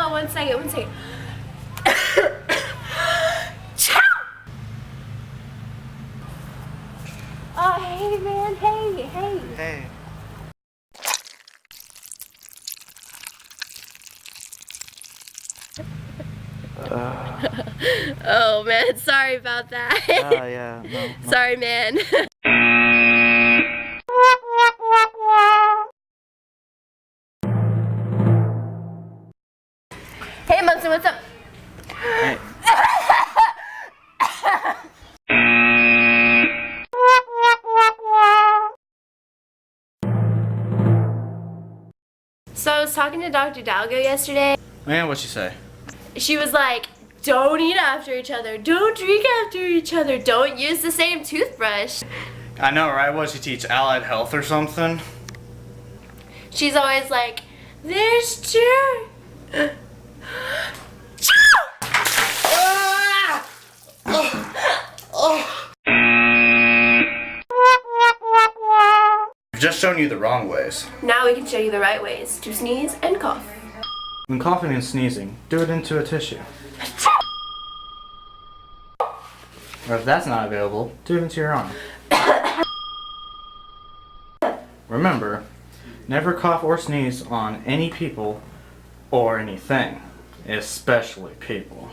no, one second. Oh, hey, man, hey. Hey. Oh, man, sorry about that. Oh, yeah, no. Sorry, man. Hey, Munson, what's up? Hey. So I was talking to Dr. Dalgo yesterday. Man, what'd she say? She was like, don't eat after each other, don't drink after each other, don't use the same toothbrush. I know, right? What'd she teach? Allied health or something? She's always like, there's germs. I've just shown you the wrong ways. Now we can show you the right ways to sneeze and cough. When coughing and sneezing, do it into a tissue. Or if that's not available, do it into your arm. Remember, never cough or sneeze on any people or anything, especially people.